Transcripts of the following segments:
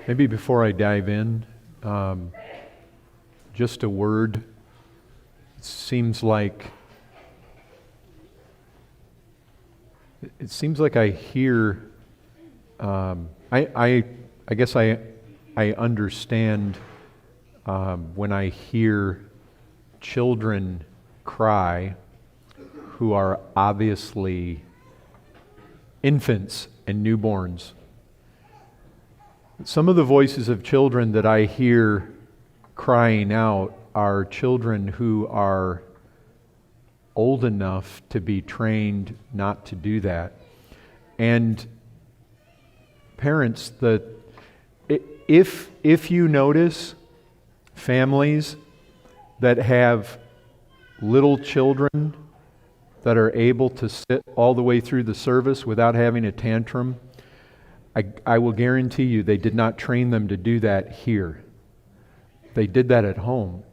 Maybe before I dive in, just a word. It seems like I hear. I guess I understand when I hear children cry who are obviously infants and newborns. Some of the voices of children that I hear crying out are children who are old enough to be trained not to do that. And parents, if you notice families that have little children that are able to sit all the way through the service without having a tantrum, I will guarantee you they did not train them to do that here. They did that at home.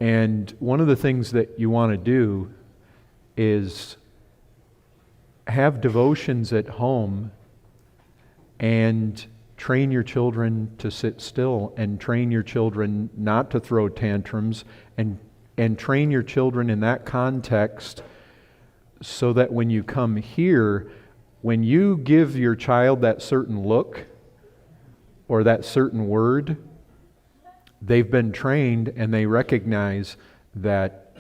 And one of the things that you want to do is have devotions at home and train your children to sit still, and train your children not to throw tantrums, and train your children in that context so that when you come here, when you give your child that certain look or that certain word, they've been trained and they recognize that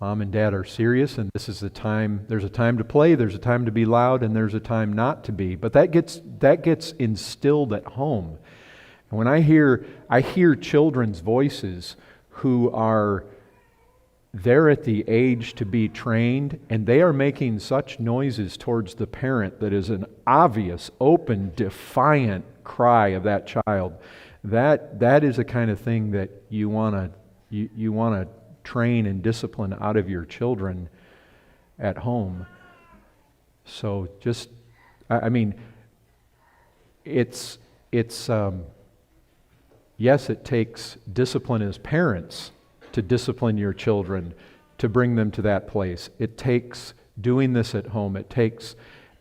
mom and dad are serious, and this is the time. There's a time to play, there's a time to be loud, and there's a time not to be. But that gets instilled at home. And when I hear children's voices who are they're at the age to be trained, and they are making such noises towards the parent that is an obvious, open, defiant cry of that child. That is the kind of thing that you want to train and discipline out of your children at home. So just, yes, it takes discipline as parents to discipline your children, to bring them to that place. It takes doing this at home. It takes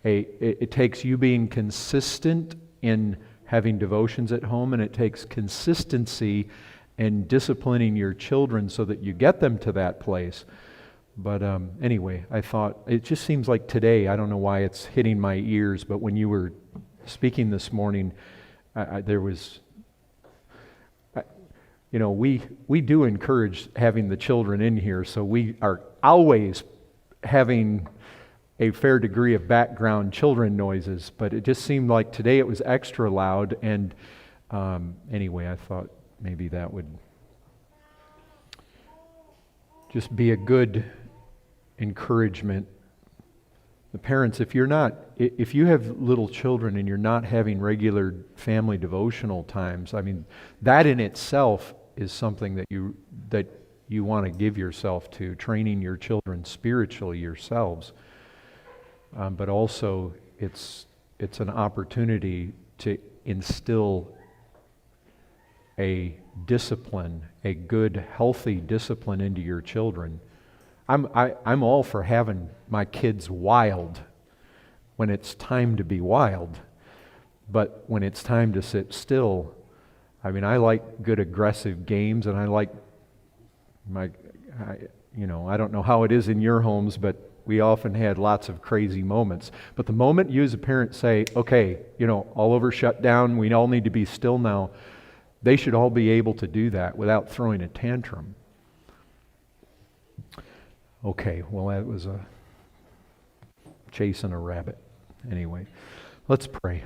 you being consistent in having devotions at home, and it takes consistency in disciplining your children so that you get them to that place. But anyway, I thought, it just seems like today, I don't know why it's hitting my ears, but when you were speaking this morning, there was... we do encourage having the children in here, so we are always having a fair degree of background children noises, but it just seemed like today it was extra loud, and anyway, I thought maybe that would just be a good encouragement. The parents, if you have little children and you're not having regular family devotional times, that in itself is something that you want to give yourself to, training your children spiritually yourselves. But also, it's an opportunity to instill a discipline, a good, healthy discipline into your children. I'm all for having my kids wild when it's time to be wild, but when it's time to sit still, I like good aggressive games, and I like I don't know how it is in your homes, but we often had lots of crazy moments. But the moment you as a parent say, okay, all over shut down, we all need to be still now, they should all be able to do that without throwing a tantrum. Okay, well, that was a chasing a rabbit. Anyway, let's pray.